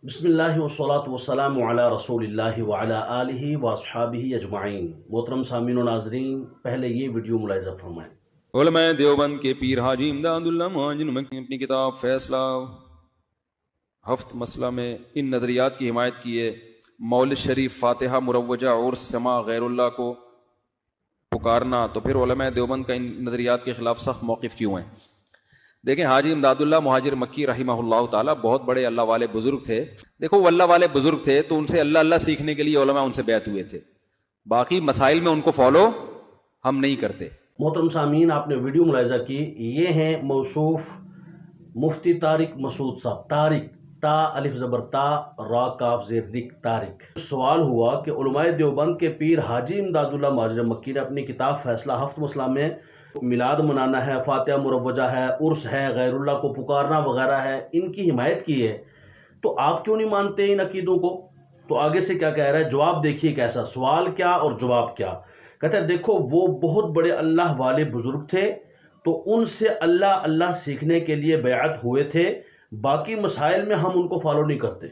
بسم اللہ والصلاة والسلام علی رسول اللہ وعلی آلہ واصحابہ اجمعین۔ محترم سامعین و ناظرین، پہلے یہ ویڈیو ملاحظہ فرمائیں۔ علماء دیوبند کے پیر حاجی امداد اللہ مہاجر مکی نے اپنی کتاب فیصلہ ہفت مسئلہ میں ان نظریات کی حمایت کی ہے۔ مولد شریف، فاتحہ مروجہ اور سما غیر اللہ کو پکارنا، تو پھر علماء دیوبند کا ان نظریات کے خلاف سخت موقف کیوں ہیں؟ دیکھیں، حاجی امداد اللہ مہاجر مکی رحمہ اللہ تعالیٰ بہت بڑے اللہ والے بزرگ تھے۔ دیکھو، وہ اللہ والے بزرگ تھے تو ان سے اللہ سیکھنے کے لیے علماء ان سے بیعت ہوئے تھے، باقی مسائل میں ان کو فالو ہم نہیں کرتے۔ محترم سامعین، آپ نے ویڈیو ملاحظہ کی، یہ ہیں موصوف مفتی طارق مسعود صاحب۔ طارق، تا الف زبر تا، را کاف زیر رک، طارق۔ سوال ہوا کہ علماء دیوبند کے پیر حاجی امداد اللہ مہاجر مکی نے اپنی کتاب فیصلہ ہفت مسئلہ میں میلاد منانا ہے، فاتحہ مروجہ ہے، عرس ہے، غیر اللہ کو پکارنا وغیرہ ہے، ان کی حمایت کی ہے، تو آپ کیوں نہیں مانتے ان عقیدوں کو؟ تو آگے سے کیا کہہ رہا ہے، جواب دیکھیے کیسا، سوال کیا اور جواب کیا۔ کہتا ہے دیکھو، وہ بہت بڑے اللہ والے بزرگ تھے تو ان سے اللہ سیکھنے کے لیے بیعت ہوئے تھے، باقی مسائل میں ہم ان کو فالو نہیں کرتے۔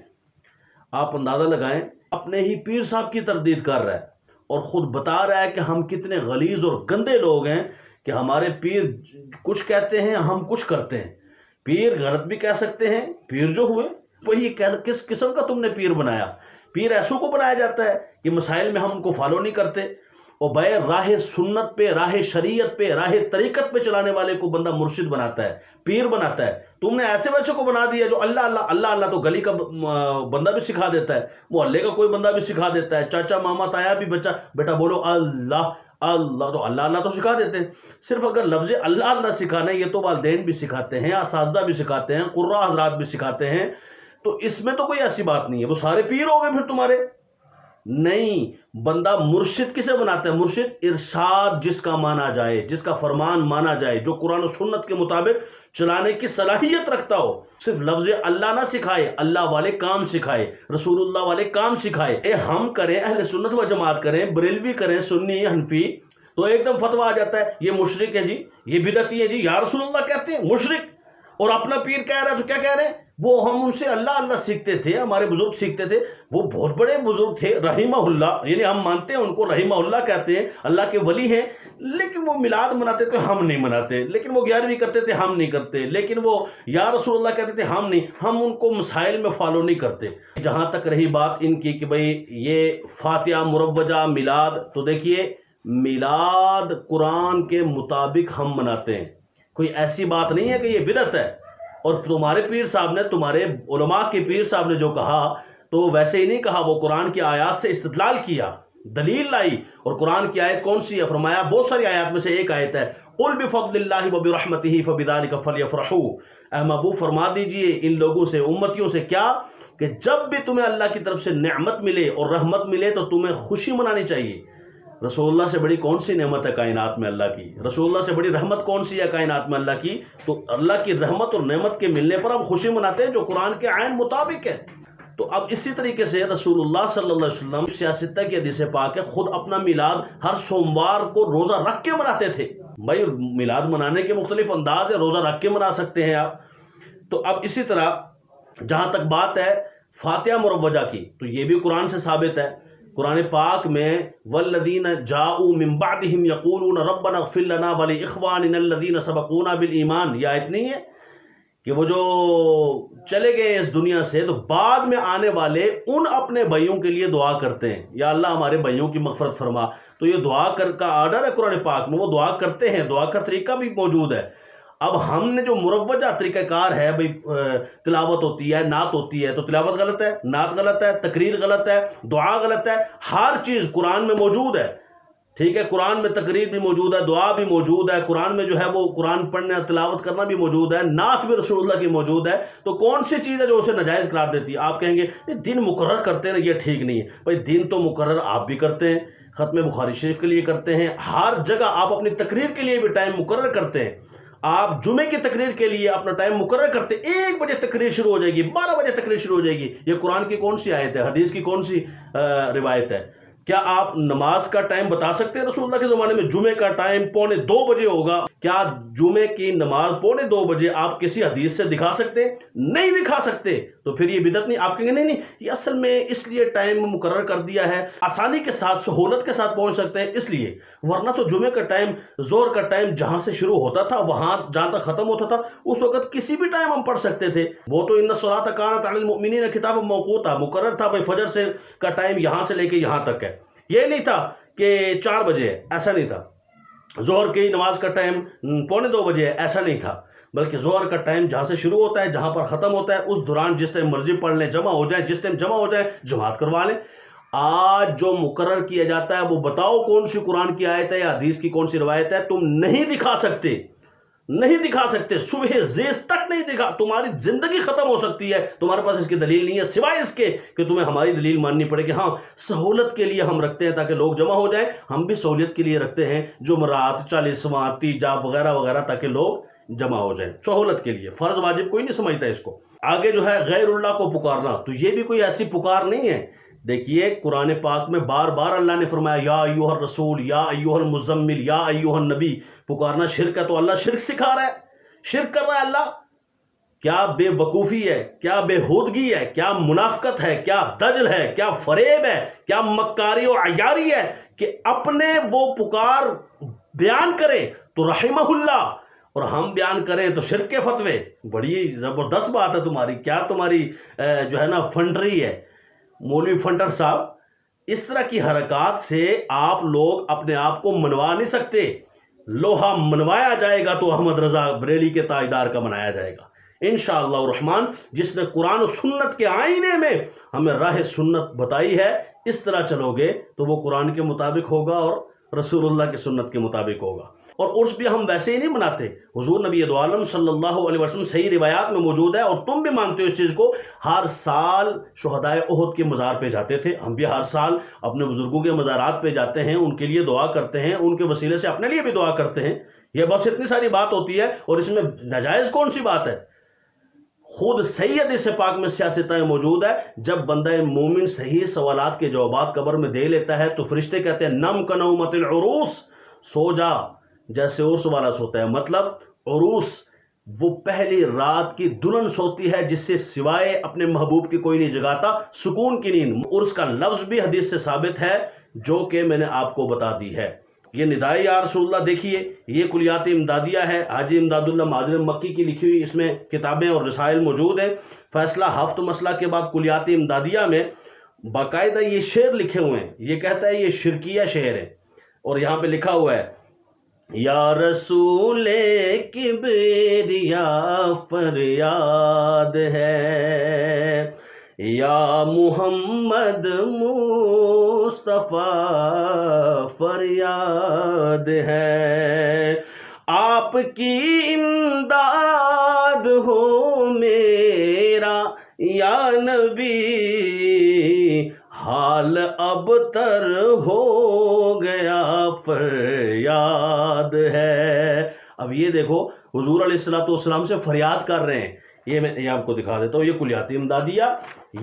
آپ اندازہ لگائیں، اپنے ہی پیر صاحب کی تردید کر رہا ہے اور خود بتا رہا ہے کہ ہم کتنے غلیظ اور گندے لوگ ہیں کہ ہمارے پیر کچھ کہتے ہیں، ہم کچھ کرتے ہیں۔ پیر غلط بھی کہہ سکتے ہیں، پیر جو ہوئے وہی کس قسم کا تم نے پیر بنایا؟ پیر ایسوں کو بنایا جاتا ہے کہ مسائل میں ہم ان کو فالو نہیں کرتے، اور بے راہ سنت پہ، راہ شریعت پہ، راہ طریقت پہ چلانے والے کو بندہ مرشد بناتا ہے، پیر بناتا ہے۔ تم نے ایسے ویسے کو بنا دیا جو اللہ تو گلی کا بندہ بھی سکھا دیتا ہے، محلے کا کوئی بندہ بھی سکھا دیتا ہے، چاچا ماما تایا بھی بچہ بیٹا بولو اللہ تو اللہ تو سکھا دیتے ہیں۔ صرف اگر لفظ اللہ سکھانا ہے، یہ تو والدین بھی سکھاتے ہیں، اساتذہ بھی سکھاتے ہیں، قراء حضرات بھی سکھاتے ہیں، تو اس میں تو کوئی ایسی بات نہیں ہے۔ وہ سارے پیر ہو گئے پھر تمہارے؟ نہیں، بندہ مرشد کسے بناتا ہے؟ مرشد ارشاد جس کا مانا جائے، جس کا فرمان مانا جائے، جو قرآن و سنت کے مطابق چلانے کی صلاحیت رکھتا ہو۔ صرف لفظ اللہ نہ سکھائے، اللہ والے کام سکھائے، رسول اللہ والے کام سکھائے۔ ہم کریں، اہل سنت و جماعت کریں، بریلوی کریں، سنی حنفی، تو ایک دم فتویٰ آ جاتا ہے یہ مشرک ہے جی، یہ بدعتی ہے جی، یا رسول اللہ کہتے ہیں مشرک، اور اپنا پیر کہہ رہا ہے تو کیا کہہ رہے ہیں؟ وہ ہم ان سے اللہ سیکھتے تھے، ہمارے بزرگ سیکھتے تھے، وہ بہت بڑے بزرگ تھے رحمہ اللہ، یعنی ہم مانتے ہیں ان کو، رحمہ اللہ کہتے ہیں، اللہ کے ولی ہیں، لیکن وہ میلاد مناتے تھے ہم نہیں مناتے، لیکن وہ 11ویں کرتے تھے ہم نہیں کرتے، لیکن وہ یا رسول اللہ کہتے تھے ہم نہیں، ہم ان کو مسائل میں فالو نہیں کرتے۔ جہاں تک رہی بات ان کی کہ بھئی یہ فاتحہ مروجہ میلاد، تو دیکھیے میلاد قرآن کے مطابق ہم مناتے ہیں، کوئی ایسی بات نہیں ہے کہ یہ بدعت ہے۔ اور تمہارے پیر صاحب نے، تمہارے علماء کے پیر صاحب نے جو کہا تو ویسے ہی نہیں کہا، وہ قرآن کی آیات سے استدلال کیا، دلیل لائی، اور قرآن کی آیت کون سی ہے؟ فرمایا بہت ساری آیات میں سے ایک آیت ہے، قُلْ بِفَضْلِ اللَّهِ وَبِرَحْمَتِهِ فَبِذَلِكَ فَلْيَفْرَحُوا۔ اے محبوب فرما دیجئے ان لوگوں سے، امتیوں سے، کیا کہ جب بھی تمہیں اللہ کی طرف سے نعمت ملے اور رحمت ملے تو تمہیں خوشی منانی چاہیے۔ رسول اللہ سے بڑی کون سی نعمت ہے کائنات میں اللہ کی؟ رسول اللہ سے بڑی رحمت کون سی ہے کائنات میں اللہ کی؟ تو اللہ کی رحمت اور نعمت کے ملنے پر ہم خوشی مناتے ہیں جو قرآن کے عین مطابق ہے۔ تو اب اسی طریقے سے رسول اللہ صلی اللہ علیہ وسلم سیاستہ کی حدیث پاک ہے، خود اپنا میلاد ہر سوموار کو روزہ رکھ کے مناتے تھے۔ بھائی میلاد منانے کے مختلف انداز ہے، روزہ رکھ کے منا سکتے ہیں آپ۔ تو اب اسی طرح جہاں تک بات ہے فاتحہ مروجہ کی، تو یہ بھی قرآن سے ثابت ہے۔ قرآن پاک میں والذین جاؤوا من بعدہم یقولون ربنا اغفر لنا ولاخواننا الذین سبقونا بالایمان، یہ آیت نہیں ہے کہ وہ جو چلے گئے اس دنیا سے تو بعد میں آنے والے ان اپنے بھائیوں کے لیے دعا کرتے ہیں، یا اللہ ہمارے بھائیوں کی مغفرت فرما۔ تو یہ دعا کا آرڈر ہے قرآن پاک میں، وہ دعا کرتے ہیں، دعا کا طریقہ بھی موجود ہے۔ اب ہم نے جو مروجہ طریقہ کار ہے، بھئی تلاوت ہوتی ہے، نعت ہوتی ہے، تو تلاوت غلط ہے، نعت غلط ہے، تقریر غلط ہے، دعا غلط ہے، ہر چیز قرآن میں موجود ہے، ٹھیک ہے؟ قرآن میں تقریر بھی موجود ہے، دعا بھی موجود ہے، قرآن میں جو ہے وہ قرآن پڑھنا تلاوت کرنا بھی موجود ہے، نعت بھی رسول اللہ کی موجود ہے۔ تو کون سی چیز ہے جو اسے ناجائز قرار دیتی ہے؟ آپ کہیں گے یہ دن مقرر کرتے ہیں، یہ ٹھیک نہیں ہے۔ بھائی دن تو مقرر آپ بھی کرتے ہیں، ختم بخاری شریف کے لیے کرتے ہیں، ہر جگہ آپ اپنی تقریر کے لیے بھی ٹائم مقرر کرتے ہیں۔ آپ جمعے کی تقریر کے لیے اپنا ٹائم مقرر کرتے، 1 بجے تقریر شروع ہو جائے گی، 12 بجے تقریر شروع ہو جائے گی۔ یہ قرآن کی کون سی آیت ہے؟ حدیث کی کون سی روایت ہے؟ کیا آپ نماز کا ٹائم بتا سکتے ہیں؟ رسول اللہ کے زمانے میں جمعے کا ٹائم 1:45 بجے ہوگا، کیا جمعے کی نماز 1:45 بجے آپ کسی حدیث سے دکھا سکتے ہیں؟ نہیں دکھا سکتے، تو پھر یہ بدعت نہیں؟ آپ کہیں گے نہیں یہ اصل میں اس لیے ٹائم مقرر کر دیا ہے، آسانی کے ساتھ سہولت کے ساتھ پہنچ سکتے ہیں اس لیے، ورنہ تو جمعے کا ٹائم، ظہر کا ٹائم جہاں سے شروع ہوتا تھا وہاں جہاں تک ختم ہوتا تھا اس وقت کسی بھی ٹائم ہم پڑھ سکتے تھے، وہ تو ان الصلاۃ کانت علی المؤمنین کتابا موقوتا، مقرر تھا بھائی فجر سے کا ٹائم یہاں سے لے کے یہاں تک ہے، یہ نہیں تھا کہ 4 بجے ہے، ایسا نہیں تھا، ظہر کی نماز کا ٹائم 1:45 بجے ہے، ایسا نہیں تھا، بلکہ ظہر کا ٹائم جہاں سے شروع ہوتا ہے جہاں پر ختم ہوتا ہے اس دوران جس ٹائم مرضی پڑھ لیں، جمع ہو جائیں، جس ٹائم جمع ہو جائیں جماعت کروا لیں۔ آج جو مقرر کیا جاتا ہے وہ بتاؤ کون سی قرآن کی آیت ہے یا حدیث کی کون سی روایت ہے، تم نہیں دکھا سکتے، نہیں دکھا سکتے، صبح زیز تک نہیں دکھا، تمہاری زندگی ختم ہو سکتی ہے، تمہارے پاس اس کی دلیل نہیں ہے سوائے اس کے کہ تمہیں ہماری دلیل ماننی پڑے گی۔ ہاں سہولت کے لیے ہم رکھتے ہیں تاکہ لوگ جمع ہو جائیں، ہم بھی سہولت کے لیے رکھتے ہیں جمعرات، 40واں، تیجا وغیرہ وغیرہ تاکہ لوگ جمع ہو جائیں، سہولت کے لیے، فرض واجب کوئی نہیں سمجھتا اس کو۔ آگے جو ہے غیر اللہ کو پکارنا، تو یہ بھی کوئی ایسی پکار نہیں ہے۔ دیکھیے قرآن پاک میں بار بار اللہ نے فرمایا یا ایھا الرسول، یا ایھا المزمل، یا ایھا النبی، پکارنا شرک ہے، تو اللہ شرک سکھا رہا ہے، شرک کر رہا ہے اللہ۔ کیا بے وقوفی ہے، کیا بے ہودگی ہے، کیا منافقت ہے، کیا دجل ہے، کیا فریب ہے، کیا مکاری و عیاری ہے کہ اپنے وہ پکار بیان کریں تو رحمہ اللہ اور ہم بیان کریں تو شرک کے فتوے۔ بڑی زبردست بات ہے تمہاری، کیا تمہاری جو ہے نا فنڈری ہے مولوی فنڈر صاحب۔ اس طرح کی حرکات سے آپ لوگ اپنے آپ کو منوا نہیں سکتے، لوہا منوایا جائے گا تو احمد رضا بریلی کے تاجدار کا منایا جائے گا انشاءاللہ الرحمن۔ جس نے قرآن و سنت کے آئینے میں ہمیں راہ سنت بتائی ہے، اس طرح چلو گے تو وہ قرآن کے مطابق ہوگا اور رسول اللہ کی سنت کے مطابق ہوگا۔ اور عرس بھی ہم ویسے ہی نہیں مناتے، حضور نبی دو عالم صلی اللہ علیہ وسلم صحیح روایات میں موجود ہے، اور تم بھی مانتے ہو اس چیز کو، ہر سال شہدائے احد کے مزار پہ جاتے تھے، ہم بھی ہر سال اپنے بزرگوں کے مزارات پہ جاتے ہیں، ان کے لیے دعا کرتے ہیں، ان کے وسیلے سے اپنے لیے بھی دعا کرتے ہیں۔ یہ بس اتنی ساری بات ہوتی ہے، اور اس میں ناجائز کون سی بات ہے؟ خود صحیح حدیث پاک میں سیاستیں موجود ہے، جب بندہ مومن صحیح سوالات کے جوابات قبر میں دے لیتا ہے تو فرشتے کہتے ہیں نم کنومت العروس، سو جا جیسے عرس والا سوتا ہے۔ مطلب عروس وہ پہلی رات کی دلہن سوتی ہے جس سے سوائے اپنے محبوب کی کوئی نہیں جگاتا، سکون کی نیند۔ عرس کا لفظ بھی حدیث سے ثابت ہے جو کہ میں نے آپ کو بتا دی ہے۔ یہ ندائے یا رسول اللہ دیکھیے، یہ کلیات امدادیہ ہے، حاجی امداد اللہ مہاجر مکی کی لکھی ہوئی، اس میں کتابیں اور رسائل موجود ہیں۔ فیصلہ ہفت مسئلہ کے بعد کلیات امدادیہ میں باقاعدہ یہ شعر لکھے ہوئے ہیں، یہ کہتا ہے یہ شرکیہ شعر ہے، اور یہاں پہ لکھا ہوا ہے یا رسول کبریا فریاد ہے، یا محمد مصطفیٰ فریاد ہے، آپ کی امداد ہو میرا یا نبی، حال اب تر ہو گیا فریاد ہے۔ اب یہ دیکھو حضور علیہ السلام سے فریاد کر رہے ہیں، یہ آپ کو دکھا دیتا ہوں، یہ کلیات امدادیہ،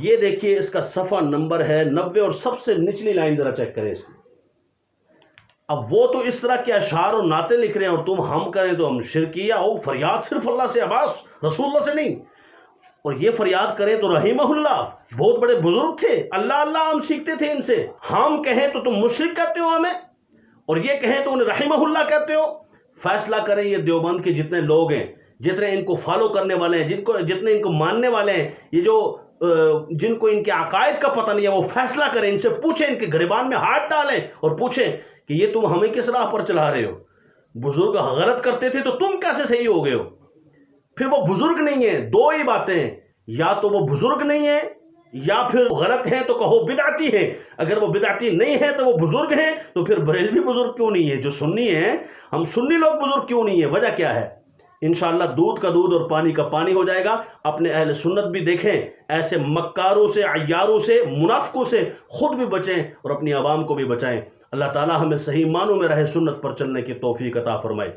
یہ دیکھیے اس کا صفحہ نمبر ہے 90 اور سب سے نچلی لائن ذرا چیک کریں اس کی۔ اب وہ تو اس طرح کے اشعار اور نعتیں لکھ رہے ہیں اور ہم کریں تو ہم شرکیہ ہو، فریاد صرف اللہ سے، عباس رسول اللہ سے نہیں، اور یہ فریاد کریں تو رحمہ اللہ، بہت بڑے بزرگ تھے، اللہ اللہ ہم سیکھتے تھے ان سے، ہم کہیں تو تم مشرک کہتے ہو ہمیں، اور یہ کہیں تو انہیں رحمہ اللہ کہتے ہو۔ فیصلہ کریں یہ دیوبند کے جتنے لوگ ہیں، جتنے ان کو فالو کرنے والے ہیں، جتنے ان کو ماننے والے ہیں، یہ جو جن کو ان کے عقائد کا پتہ نہیں ہے، وہ فیصلہ کریں، ان سے پوچھیں، ان کے گریبان میں ہاتھ ڈالیں اور پوچھیں کہ یہ تم ہمیں کس راہ پر چلا رہے ہو؟ بزرگ غلط کرتے تھے تو تم کیسے صحیح ہو گئے ہو؟ پھر وہ بزرگ نہیں ہیں، دو ہی باتیں ہیں، یا تو وہ بزرگ نہیں ہیں یا پھر غلط ہیں تو کہو بدعتی ہیں۔ اگر وہ بدعتی نہیں ہیں تو وہ بزرگ ہیں، تو پھر بریلوی بزرگ کیوں نہیں ہے؟ جو سنی ہیں، ہم سنی لوگ بزرگ کیوں نہیں ہیں؟ وجہ کیا ہے؟ انشاءاللہ دودھ کا دودھ اور پانی کا پانی ہو جائے گا۔ اپنے اہل سنت بھی دیکھیں، ایسے مکاروں سے، عیاروں سے، منافقوں سے خود بھی بچیں اور اپنی عوام کو بھی بچائیں۔ اللہ تعالی ہمیں صحیح معنوں میں راہ سنت پر چلنے کی توفیق عطا فرمائے۔